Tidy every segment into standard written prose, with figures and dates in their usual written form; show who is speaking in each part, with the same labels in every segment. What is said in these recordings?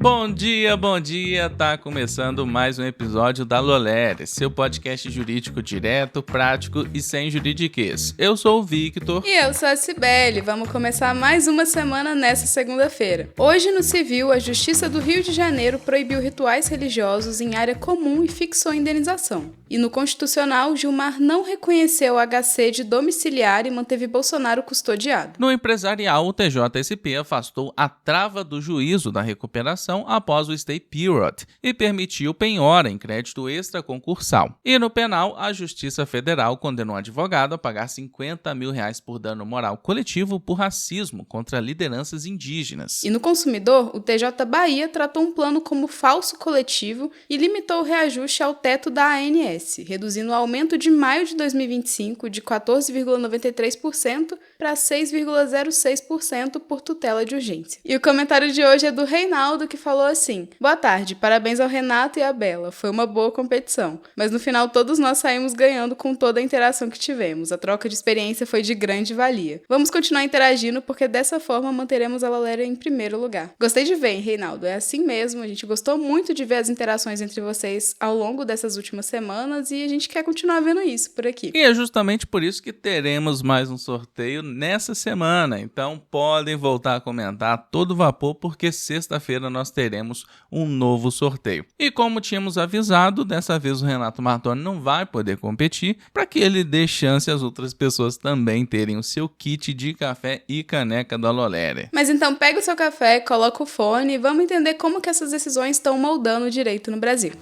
Speaker 1: Bom dia, tá começando mais um episódio da Lolere, seu podcast jurídico direto, prático e sem juridiquês. Eu sou o Victor.
Speaker 2: E eu sou a Cibele, vamos começar mais uma semana nessa segunda-feira. Hoje no civil, a Justiça do Rio de Janeiro proibiu rituais religiosos em área comum e fixou indenização. E no Constitucional, Gilmar não reconheceu o HC de domiciliar e manteve Bolsonaro custodiado.
Speaker 1: No empresarial, o TJSP afastou a trava do juízo da recuperação após o stay period e permitiu penhora em crédito extraconcursal. E no penal, a Justiça Federal condenou o advogado a pagar R$50 mil por dano moral coletivo por racismo contra lideranças indígenas.
Speaker 2: E no consumidor, o TJ Bahia tratou um plano como falso coletivo e limitou o reajuste ao teto da ANS, reduzindo o aumento de maio de 2025 de 14,93% para 6,06% por tutela de urgência. E o comentário de hoje é do Reinaldo, que falou assim: boa tarde, parabéns ao Renato e à Bela, foi uma boa competição, mas no final todos nós saímos ganhando com toda a interação que tivemos, a troca de experiência foi de grande valia. Vamos continuar interagindo porque dessa forma manteremos a Lolere em primeiro lugar. Gostei de ver, hein, Reinaldo? É assim mesmo, a gente gostou muito de ver as interações entre vocês ao longo dessas últimas semanas e a gente quer continuar vendo isso por aqui.
Speaker 1: E é justamente por isso que teremos mais um sorteio nessa semana, então podem voltar a comentar a todo vapor porque sexta-feira nós teremos um novo sorteio. E como tínhamos avisado, dessa vez o Renato Martoni não vai poder competir para que ele dê chance às outras pessoas também terem o seu kit de café e caneca da Lolere.
Speaker 2: Mas então pega o seu café, coloca o fone e vamos entender como que essas decisões estão moldando o direito no Brasil.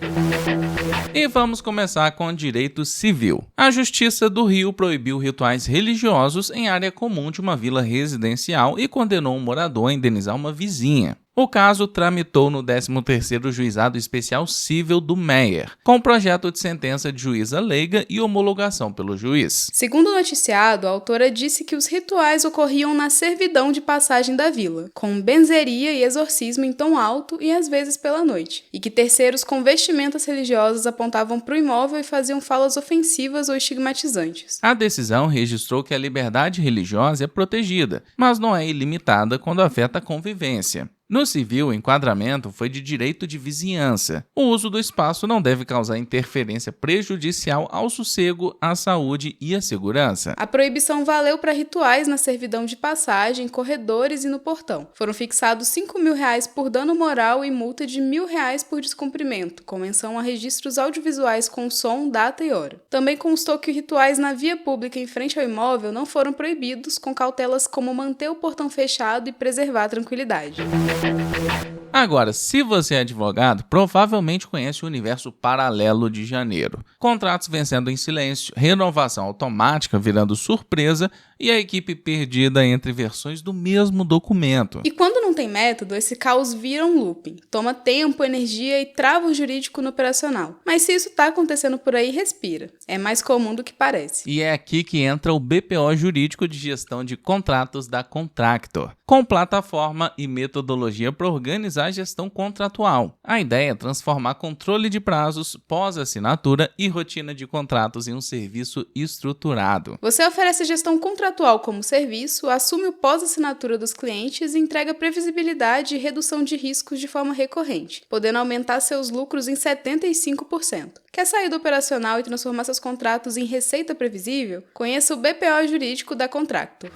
Speaker 1: E vamos começar com o direito civil. A Justiça do Rio proibiu rituais religiosos em área comum de uma vila residencial e condenou um morador a indenizar uma vizinha. O caso tramitou no 13º Juizado Especial Cível do Meier, com projeto de sentença de juíza leiga e homologação pelo juiz.
Speaker 2: Segundo o noticiado, a autora disse que os rituais ocorriam na servidão de passagem da vila, com benzeria e exorcismo em tom alto e às vezes pela noite, e que terceiros com vestimentas religiosas apontavam para o imóvel e faziam falas ofensivas ou estigmatizantes.
Speaker 1: A decisão registrou que a liberdade religiosa é protegida, mas não é ilimitada quando afeta a convivência. No civil, o enquadramento foi de direito de vizinhança. O uso do espaço não deve causar interferência prejudicial ao sossego, à saúde e à segurança.
Speaker 2: A proibição valeu para rituais na servidão de passagem, corredores e no portão. Foram fixados R$5 mil por dano moral e multa de R$1.000 por descumprimento, com menção a registros audiovisuais com som, data e hora. Também constou que rituais na via pública em frente ao imóvel não foram proibidos, com cautelas como manter o portão fechado e preservar a tranquilidade.
Speaker 1: Agora, se você é advogado, provavelmente conhece o universo paralelo de janeiro. Contratos vencendo em silêncio, renovação automática virando surpresa e a equipe perdida entre versões do mesmo documento.
Speaker 2: E quando não tem método, esse caos vira um looping. Toma tempo, energia e trava o jurídico no operacional. Mas se isso está acontecendo por aí, respira. É mais comum do que parece.
Speaker 1: E é aqui que entra o BPO Jurídico de Gestão de Contratos da Contractor, com plataforma e metodologia para organizar a gestão contratual. A ideia é transformar controle de prazos, pós-assinatura e rotina de contratos em um serviço estruturado.
Speaker 2: Você oferece gestão contratual como serviço, assume o pós-assinatura dos clientes e entrega previsibilidade e redução de riscos de forma recorrente, podendo aumentar seus lucros em 75%. Quer sair do operacional e transformar seus contratos em receita previsível? Conheça o BPO Jurídico da Contractor.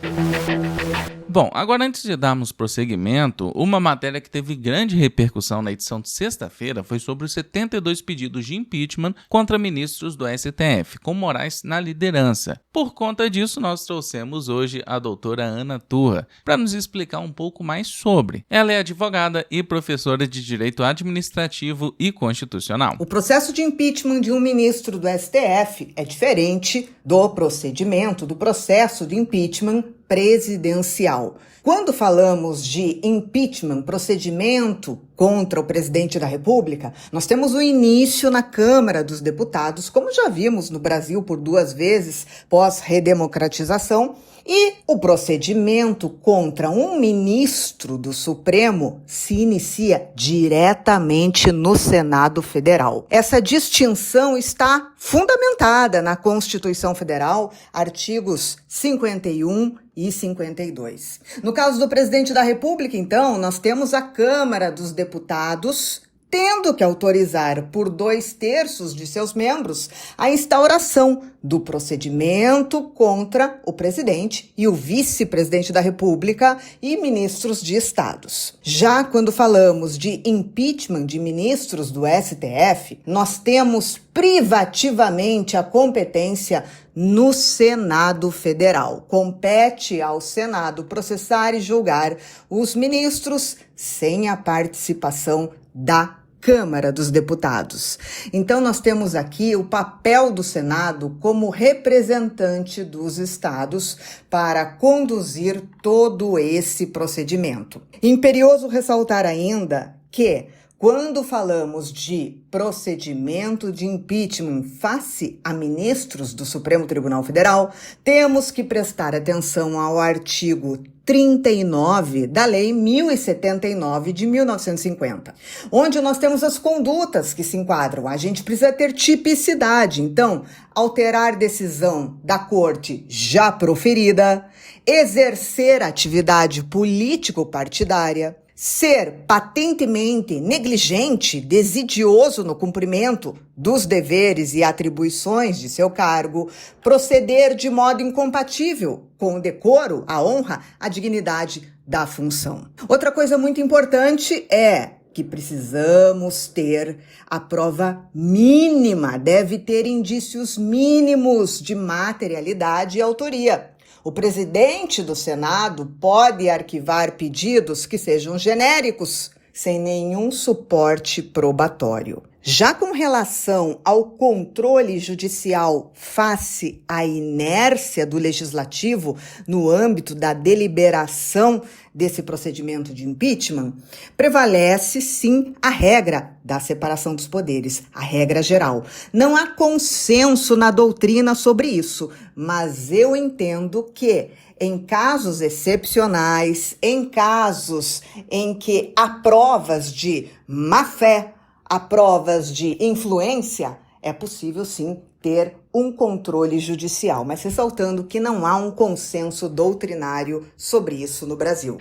Speaker 1: Bom, agora antes de darmos prosseguimento, uma matéria que teve grande repercussão na edição de sexta-feira foi sobre os 72 pedidos de impeachment contra ministros do STF, com Moraes na liderança. Por conta disso, nós trouxemos hoje a doutora Ana Turra para nos explicar um pouco mais sobre. Ela é advogada e professora de Direito Administrativo e Constitucional.
Speaker 3: O processo de impeachment de um ministro do STF é diferente do procedimento do processo de impeachment presidencial. Quando falamos de impeachment, procedimento contra o presidente da República, nós temos o início na Câmara dos Deputados, como já vimos no Brasil por 2 vezes pós-redemocratização, E o procedimento contra um ministro do Supremo se inicia diretamente no Senado Federal. Essa distinção está fundamentada na Constituição Federal, artigos 51 e 52. No caso do presidente da República, então, nós temos a Câmara dos Deputados tendo que autorizar por 2/3 de seus membros a instauração do procedimento contra o presidente e o vice-presidente da República e ministros de estados. Já quando falamos de impeachment de ministros do STF, nós temos privativamente a competência no Senado Federal. Compete ao Senado processar e julgar os ministros sem a participação da Câmara dos Deputados. Então, nós temos aqui o papel do Senado como representante dos estados para conduzir todo esse procedimento. Imperioso ressaltar ainda que, quando falamos de procedimento de impeachment face a ministros do Supremo Tribunal Federal, temos que prestar atenção ao artigo 39 da Lei 1079 de 1950, onde nós temos as condutas que se enquadram. A gente precisa ter tipicidade, então, alterar decisão da corte já proferida, exercer atividade político-partidária, ser patentemente negligente, desidioso no cumprimento dos deveres e atribuições de seu cargo, proceder de modo incompatível com o decoro, a honra, a dignidade da função. Outra coisa muito importante é que precisamos ter a prova mínima, deve ter indícios mínimos de materialidade e autoria. O presidente do Senado pode arquivar pedidos que sejam genéricos, sem nenhum suporte probatório. Já com relação ao controle judicial face à inércia do legislativo no âmbito da deliberação desse procedimento de impeachment, prevalece sim a regra da separação dos poderes, a regra geral. Não há consenso na doutrina sobre isso, mas eu entendo que em casos excepcionais, em casos em que há provas de má-fé, há provas de influência, é possível sim ter um controle judicial, mas ressaltando que não há um consenso doutrinário sobre isso no Brasil.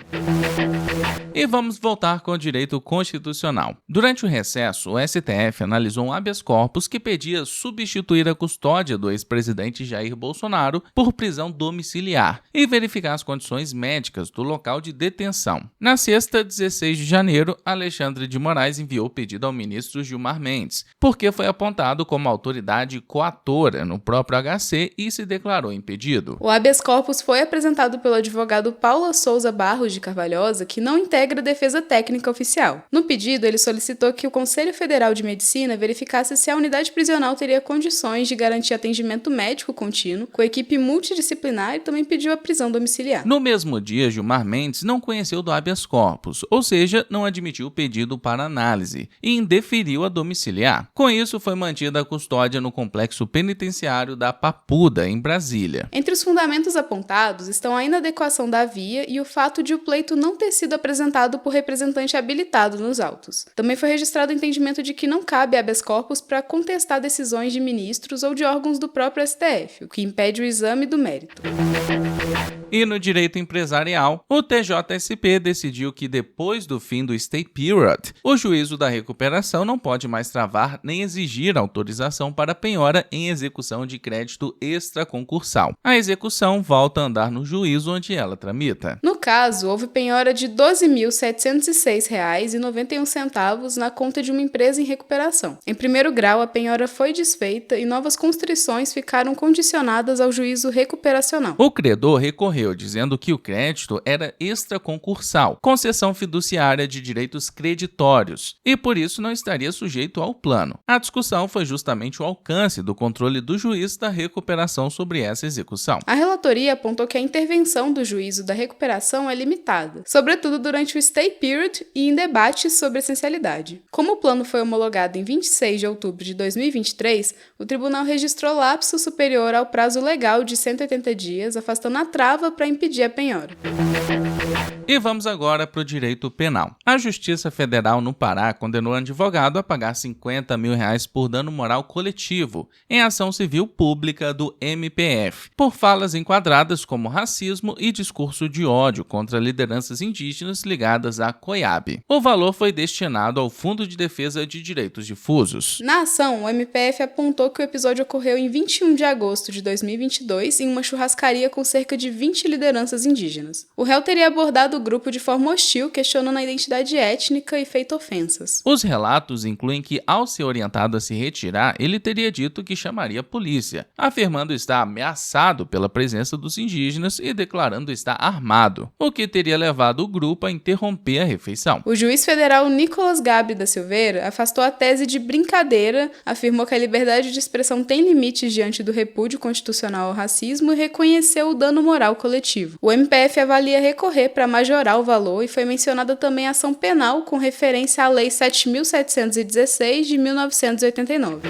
Speaker 1: E vamos voltar com o direito constitucional. Durante o recesso, o STF analisou um habeas corpus que pedia substituir a custódia do ex-presidente Jair Bolsonaro por prisão domiciliar e verificar as condições médicas do local de detenção. Na sexta, 16 de janeiro, Alexandre de Moraes enviou o pedido ao ministro Gilmar Mendes, porque foi apontado como autoridade coatora no próprio HC e se declarou impedido.
Speaker 2: O habeas corpus foi apresentado pelo advogado Paula Souza Barros de Carvalhosa, que não integra a defesa técnica oficial. No pedido, ele solicitou que o Conselho Federal de Medicina verificasse se a unidade prisional teria condições de garantir atendimento médico contínuo, com equipe multidisciplinar, e também pediu a prisão domiciliar.
Speaker 1: No mesmo dia, Gilmar Mendes não conheceu do habeas corpus, ou seja, não admitiu o pedido para análise e indeferiu a domiciliar. Com isso, foi mantida a custódia no complexo penitenciário da Papuda, em Brasília.
Speaker 2: Entre os fundamentos apontados estão a inadequação da via e o fato de o pleito não ter sido apresentado por representante habilitado nos autos. Também foi registrado o entendimento de que não cabe habeas corpus para contestar decisões de ministros ou de órgãos do próprio STF, o que impede o exame do mérito.
Speaker 1: E no direito empresarial, o TJSP decidiu que depois do fim do stay period, o juízo da recuperação não pode mais travar nem exigir autorização para penhora em execução de crédito extraconcursal. A execução volta a andar no juízo onde ela tramita.
Speaker 2: No caso, houve penhora de R$ 12.706,91 na conta de uma empresa em recuperação. Em primeiro grau, a penhora foi desfeita e novas constrições ficaram condicionadas ao juízo recuperacional.
Speaker 1: O credor recorreu dizendo que o crédito era extraconcursal, concessão fiduciária de direitos creditórios, e por isso não estaria sujeito ao plano. A discussão foi justamente o alcance do controle do juiz da recuperação sobre essa execução.
Speaker 2: A relatoria apontou que a intervenção do juízo da recuperação é limitada, sobretudo durante o stay period e em debates sobre essencialidade. Como o plano foi homologado em 26 de outubro de 2023, o tribunal registrou lapso superior ao prazo legal de 180 dias, afastando a trava dava para impedir a penhora.
Speaker 1: E vamos agora para o direito penal. A Justiça Federal no Pará condenou um advogado a pagar R$50 mil por dano moral coletivo em ação civil pública do MPF, por falas enquadradas como racismo e discurso de ódio contra lideranças indígenas ligadas à COIAB. O valor foi destinado ao Fundo de Defesa de Direitos Difusos.
Speaker 2: Na ação, o MPF apontou que o episódio ocorreu em 21 de agosto de 2022 em uma churrascaria com cerca de 20 lideranças indígenas. O réu teria abordado o grupo de forma hostil, questionando a identidade étnica e feito ofensas.
Speaker 1: Os relatos incluem que, ao ser orientado a se retirar, ele teria dito que chamaria a polícia, afirmando estar ameaçado pela presença dos indígenas e declarando estar armado, o que teria levado o grupo a interromper a refeição.
Speaker 2: O juiz federal Nicolas Gabre da Silveira afastou a tese de brincadeira, afirmou que a liberdade de expressão tem limites diante do repúdio constitucional ao racismo e reconheceu o dano moral coletivo. O MPF avalia recorrer para majorar o valor e foi mencionada também a ação penal com referência à Lei 7.716 de 1989.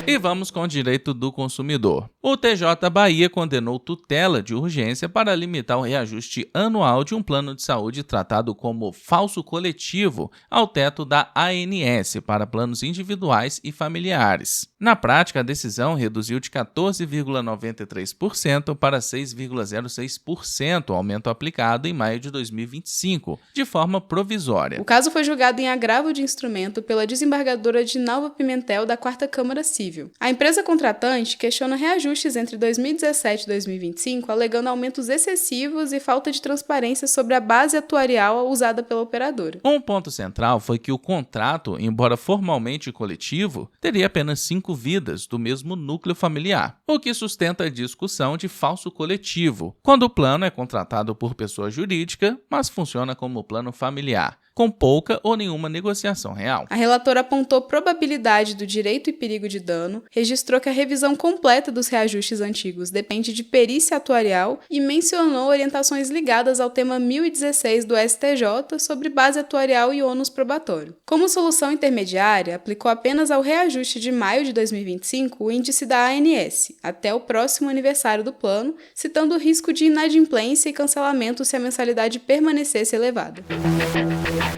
Speaker 1: E vamos com o direito do consumidor. O TJ Bahia condenou tutela de urgência para limitar o reajuste anual de um plano de saúde tratado como falso coletivo ao teto da ANS para planos individuais e familiares. Na prática, a decisão reduziu de 14,93% para 6,06% o aumento aplicado em maio de 2025, de forma provisória.
Speaker 2: O caso foi julgado em agravo de instrumento pela desembargadora Dinalva Pimentel da 4ª Câmara Civil. A empresa contratante questiona reajustes entre 2017 e 2025, alegando aumentos excessivos e falta de transparência sobre a base atuarial usada pela operadora.
Speaker 1: Um ponto central foi que o contrato, embora formalmente coletivo, teria apenas 5 vidas do mesmo núcleo familiar, o que sustenta a discussão de falso coletivo, quando o plano é contratado por pessoa jurídica, mas funciona como plano familiar, com pouca ou nenhuma negociação real.
Speaker 2: A relatora apontou probabilidade do direito e perigo de dano, registrou que a revisão completa dos reajustes antigos depende de perícia atuarial e mencionou orientações ligadas ao tema 1016 do STJ sobre base atuarial e ônus probatório. Como solução intermediária, aplicou apenas ao reajuste de maio de 2025 o índice da ANS, até o próximo aniversário do plano, citando o risco de inadimplência e cancelamento se a mensalidade permanecesse elevada.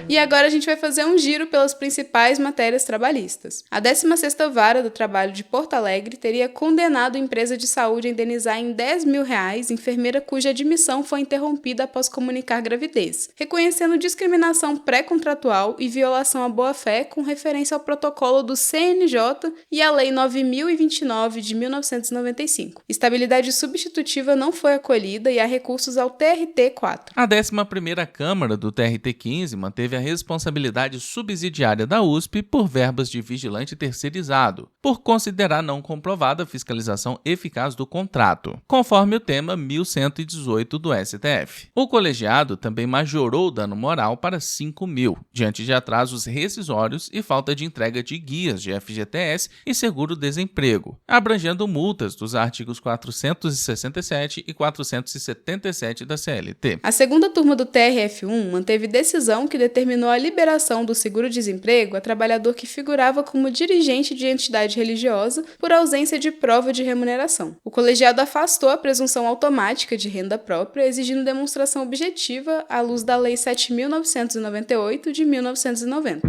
Speaker 2: E agora a gente vai fazer um giro pelas principais matérias trabalhistas. A 16ª Vara do Trabalho de Porto Alegre teria condenado a empresa de saúde a indenizar em R$10 mil enfermeira cuja admissão foi interrompida após comunicar gravidez, reconhecendo discriminação pré-contratual e violação à boa-fé com referência ao protocolo do CNJ e à Lei 9.029 de 1995. Estabilidade substitutiva não foi acolhida e há recursos ao TRT-4.
Speaker 1: A 11ª Câmara do TRT-15 manteve a responsabilidade subsidiária da USP por verbas de vigilante terceirizado, por considerar não comprovada a fiscalização eficaz do contrato, conforme o tema 1118 do STF. O colegiado também majorou o dano moral para R$5 mil, diante de atrasos rescisórios e falta de entrega de guias de FGTS e seguro-desemprego, abrangendo multas dos artigos 467 e 477 da CLT.
Speaker 2: A segunda turma do TRF1 manteve decisão que determinou a liberação do seguro-desemprego a trabalhador que figurava como dirigente de entidade religiosa por ausência de prova de remuneração. O colegiado afastou a presunção automática de renda própria, exigindo demonstração objetiva à luz da Lei 7.998 de 1990.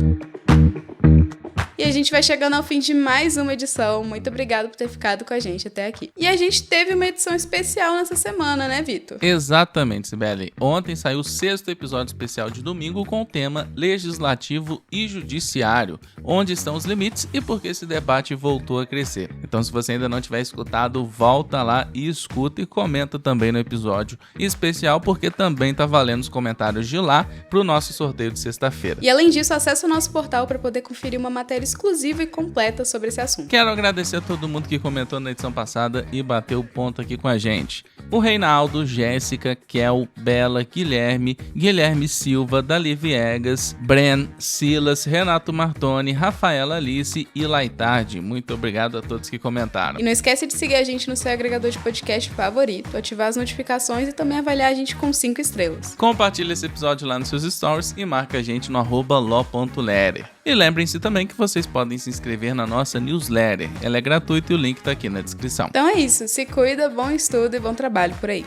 Speaker 2: E a gente vai chegando ao fim de mais uma edição. Muito obrigada por ter ficado com a gente até aqui. E a gente teve uma edição especial nessa semana, né, Vitor?
Speaker 1: Exatamente, Sibeli. Ontem saiu o 6º episódio especial de domingo com o tema Legislativo e Judiciário, onde estão os limites e por que esse debate voltou a crescer. Então, se você ainda não tiver escutado, volta lá e escuta e comenta também no episódio especial, porque também tá valendo os comentários de lá pro nosso sorteio de sexta-feira.
Speaker 2: E além disso, acesse o nosso portal para poder conferir uma matéria exclusiva e completa sobre esse assunto.
Speaker 1: Quero agradecer a todo mundo que comentou na edição passada e bateu ponto aqui com a gente. O Reinaldo, Jéssica, Kel, Bela, Guilherme Silva, Dali Viegas, Bren, Silas, Renato Martoni, Rafaela Alice e Laitardi. Muito obrigado a todos que comentaram.
Speaker 2: E não esquece de seguir a gente no seu agregador de podcast favorito, ativar as notificações e também avaliar a gente com 5 estrelas.
Speaker 1: Compartilhe esse episódio lá nos seus stories e marca a gente no @lo.lerer. E lembrem-se também que vocês podem se inscrever na nossa newsletter. Ela é gratuita e o link tá aqui na descrição.
Speaker 2: Então é isso, se cuida, bom estudo e bom trabalho por aí.